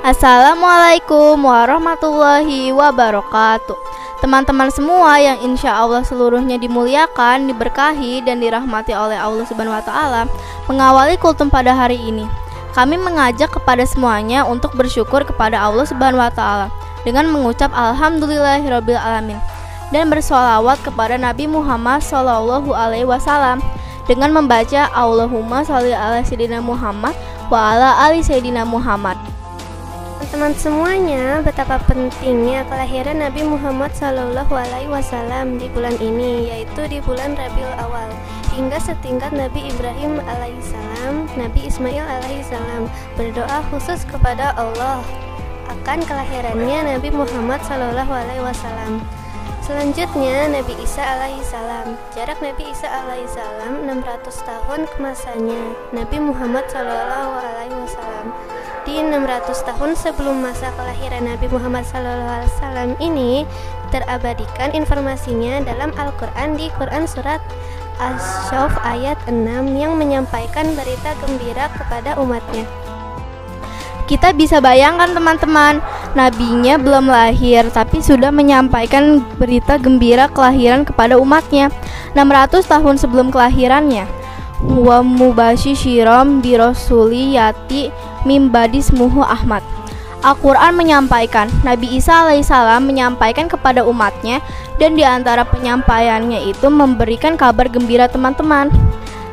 Assalamualaikum warahmatullahi wabarakatuh. Teman-teman semua yang insya Allah seluruhnya dimuliakan, diberkahi, dan dirahmati oleh Allah Subhanahu wa Ta'ala, mengawali kultum pada hari ini, kami mengajak kepada semuanya untuk bersyukur kepada Allah Subhanahu wa Ta'ala dengan mengucap Alhamdulillahirabbil alamin dan bersolawat kepada Nabi Muhammad SAW dengan membaca Allahumma sholli ala sayyidina Muhammad wa ala ali sayyidina Muhammad. Teman-teman semuanya, betapa pentingnya kelahiran Nabi Muhammad SAW di bulan ini, yaitu di bulan Rabiul Awal. Hingga setingkat Nabi Ibrahim alaihissalam, Nabi Ismail alaihissalam berdoa khusus kepada Allah akan kelahirannya Nabi Muhammad SAW. Selanjutnya Nabi Isa alaihissalam. Jarak Nabi Isa alaihissalam 600 tahun kemasannya Nabi Muhammad SAW. Di 600 tahun sebelum masa kelahiran Nabi Muhammad SAW ini terabadikan informasinya dalam Al-Quran di Quran Surat Asy-Syaff ayat 6 yang menyampaikan berita gembira kepada umatnya. Kita bisa bayangkan teman-teman, nabinya belum lahir tapi sudah menyampaikan berita gembira kelahiran kepada umatnya 600 tahun sebelum kelahirannya. Wa mubasysyiram bi rasuli yati mim badismuhu Ahmad. Al-Quran menyampaikan, Nabi Isa alaihissalam menyampaikan kepada umatnya, dan di antara penyampaiannya itu memberikan kabar gembira teman-teman.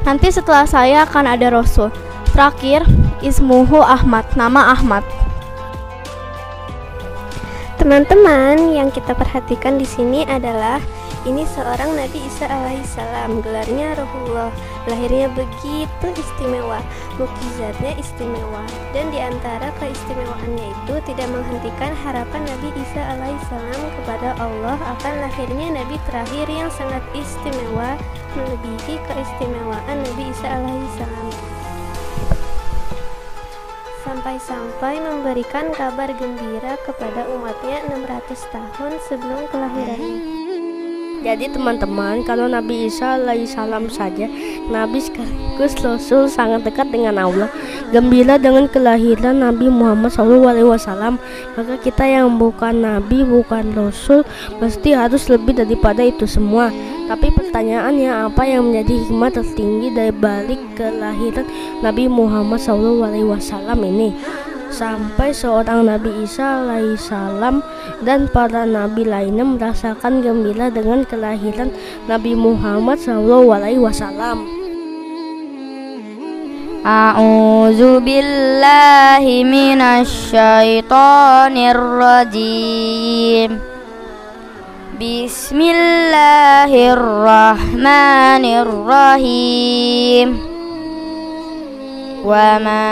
Nanti setelah saya akan ada Rasul. Terakhir, ismuhu Ahmad, nama Ahmad. Teman-teman, yang kita perhatikan di sini adalah ini seorang Nabi Isa alaihissalam, gelarnya Ruhullah. Lahirnya begitu istimewa, mukjizatnya istimewa, dan di antara keistimewaannya itu tidak menghentikan harapan Nabi Isa alaihissalam kepada Allah akan lahirnya Nabi terakhir yang sangat istimewa, melebihi keistimewaan Nabi Isa alaihissalam. Sampai-sampai memberikan kabar gembira kepada umatnya 600 tahun sebelum kelahirannya. Jadi teman-teman, kalau Nabi Isa alaihissalam saja Nabi sekaligus Rasul sangat dekat dengan Allah, gembira dengan kelahiran Nabi Muhammad SAW, maka kita yang bukan Nabi, bukan Rasul, mesti harus lebih daripada itu semua. Tapi pertanyaannya, apa yang menjadi hikmah tertinggi dari balik kelahiran Nabi Muhammad SAW ini? Sampai seorang Nabi Isa alaihissalam dan para nabi lainnya merasakan gembira dengan kelahiran Nabi Muhammad SAW. A'udzu billahi minasy syaithanir rajim. Bismillahirrahmanirrahim. Wa ma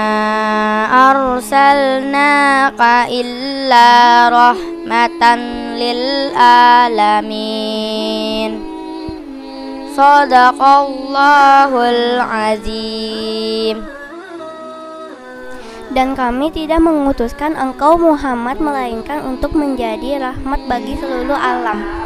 arsalnaka illa rahmatan lil alamin. Shadaqallahul azim. Dan kami tidak mengutuskan engkau Muhammad melainkan untuk menjadi rahmat bagi seluruh alam.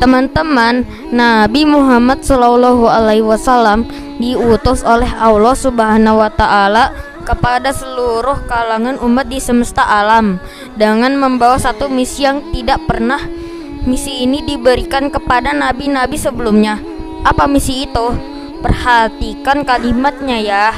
Teman-teman, Nabi Muhammad SAW diutus oleh Allah Subhanahu wa Ta'ala kepada seluruh kalangan umat di semesta alam dengan membawa satu misi yang tidak pernah misi ini diberikan kepada nabi-nabi sebelumnya. Apa misi itu? Perhatikan kalimatnya ya.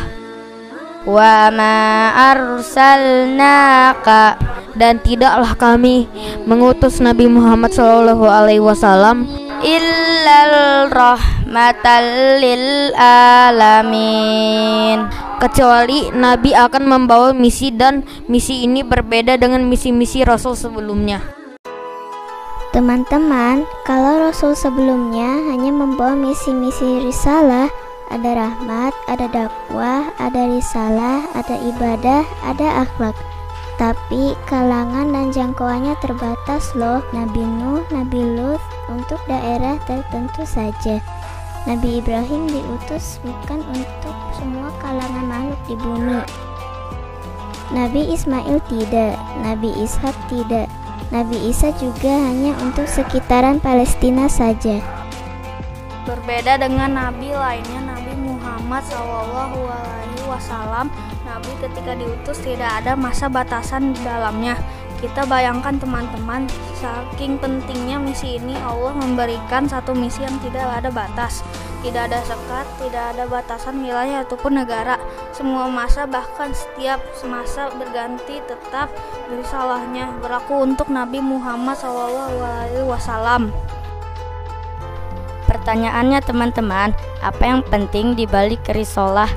Wa ma arsalnaka, dan tidaklah kami mengutus Nabi Muhammad SAW illal rahmatal lil alamin, kecuali Nabi akan membawa misi, dan misi ini berbeda dengan misi-misi Rasul sebelumnya. Teman-teman, kalau Rasul sebelumnya hanya membawa misi-misi risalah, ada rahmat, ada dakwah, ada risalah, ada ibadah, ada akhlak. Tapi kalangan dan jangkauannya terbatas loh. Nabi Nuh, Nabi Lut untuk daerah tertentu saja. Nabi Ibrahim diutus bukan untuk semua kalangan makhluk di bumi. Nabi Ismail tidak, Nabi Ishak tidak. Nabi Isa juga hanya untuk sekitaran Palestina saja. Berbeda dengan nabi lainnya, Nabi Muhammad SAW Wasallam, Nabi ketika diutus tidak ada masa batasan di dalamnya. Kita bayangkan teman-teman, saking pentingnya misi ini, Allah memberikan satu misi yang tidak ada batas, tidak ada sekat, tidak ada batasan wilayah ataupun negara. Semua masa, bahkan setiap masa berganti, tetap risalahnya berlaku untuk Nabi Muhammad SAW. Pertanyaannya teman-teman, apa yang penting dibalik risalah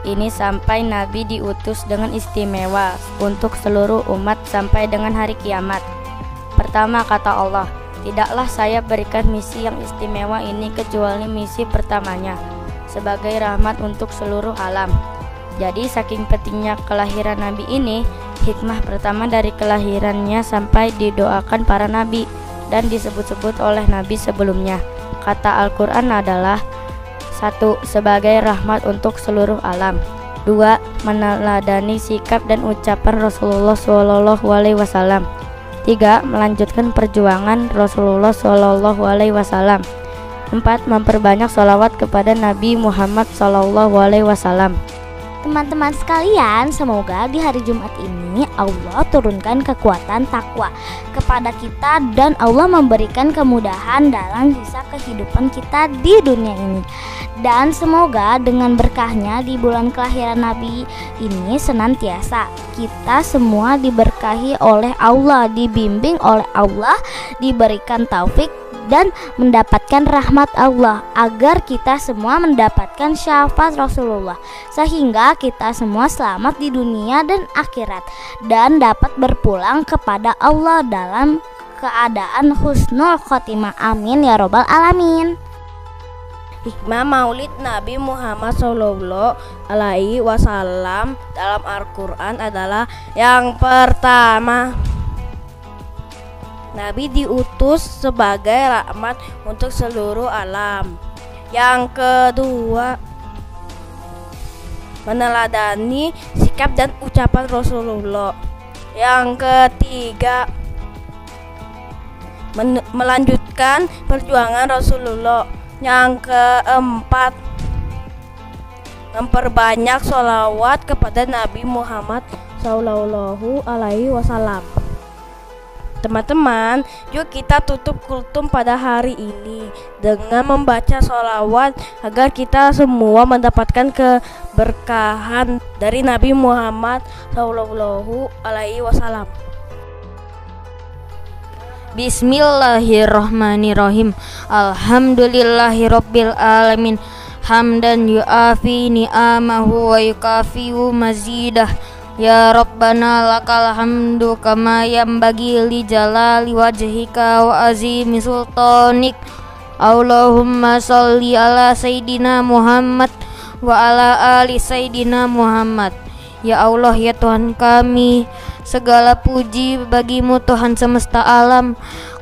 ini sampai Nabi diutus dengan istimewa untuk seluruh umat sampai dengan hari kiamat? Pertama, kata Allah, tidaklah saya berikan misi yang istimewa ini kecuali misi pertamanya sebagai rahmat untuk seluruh alam. Jadi saking pentingnya kelahiran Nabi ini, hikmah pertama dari kelahirannya sampai didoakan para Nabi dan disebut-sebut oleh Nabi sebelumnya. Kata Al-Quran adalah: 1. Sebagai rahmat untuk seluruh alam. 2. Meneladani sikap dan ucapan Rasulullah SAW. 3. Melanjutkan perjuangan Rasulullah SAW. 4. Memperbanyak sholawat kepada Nabi Muhammad SAW. Teman-teman sekalian, semoga di hari Jumat ini Allah turunkan kekuatan takwa kepada kita dan Allah memberikan kemudahan dalam sisa kehidupan kita di dunia ini. Dan semoga dengan berkahnya di bulan kelahiran Nabi ini senantiasa kita semua diberkahi oleh Allah, dibimbing oleh Allah, diberikan taufik dan mendapatkan rahmat Allah, agar kita semua mendapatkan syafaat Rasulullah, sehingga kita semua selamat di dunia dan akhirat dan dapat berpulang kepada Allah dalam keadaan husnul khotimah. Amin ya robbal alamin. Hikmah Maulid Nabi Muhammad SAW dalam Al-Quran adalah: yang pertama, Nabi diutus sebagai rahmat untuk seluruh alam. Yang kedua, meneladani sikap dan ucapan Rasulullah. Yang ketiga, melanjutkan perjuangan Rasulullah. Yang keempat, memperbanyak sholawat kepada Nabi Muhammad SAW. Teman-teman, yuk kita tutup kultum pada hari ini dengan membaca sholawat agar kita semua mendapatkan keberkahan dari Nabi Muhammad SAW. Bismillahirrahmanirrahim. Alhamdulillahirabbil alamin. Hamdan yu'afi ni'amahu wa yukafi'u mazidah. Ya Rabbana lakal hamdu kama yanbaghi li jalali wajhika wa azimi sultanik. Allahumma sholli ala Sayyidina Muhammad wa ala ali Sayyidina Muhammad. Ya Allah, ya Tuhan kami, segala puji bagimu Tuhan semesta alam,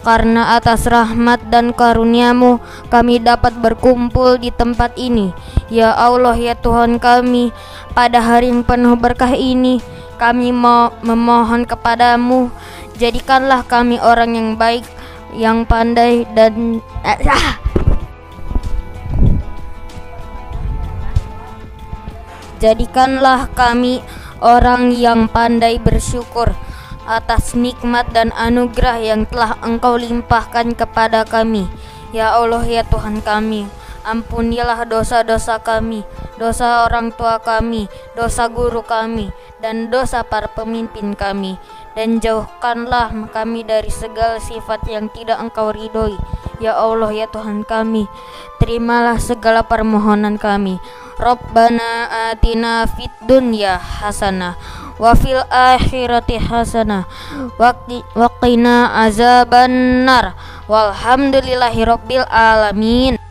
karena atas rahmat dan karunia-Mu kami dapat berkumpul di tempat ini. Ya Allah, ya Tuhan kami, pada hari yang penuh berkah ini kami memohon kepadamu, jadikanlah kami orang yang baik, yang pandai dan jadikanlah kami orang yang pandai bersyukur atas nikmat dan anugerah yang telah Engkau limpahkan kepada kami. Ya Allah, ya Tuhan kami, ampunilah dosa-dosa kami, dosa orang tua kami, dosa guru kami, dan dosa para pemimpin kami, dan jauhkanlah kami dari segala sifat yang tidak Engkau ridhoi. Ya Allah, ya Tuhan kami, terimalah segala permohonan kami. Rabbana atina fid dunya hasanah wa fil akhirati hasanah wa qina azabannar. Walhamdulillahirabbil alamin.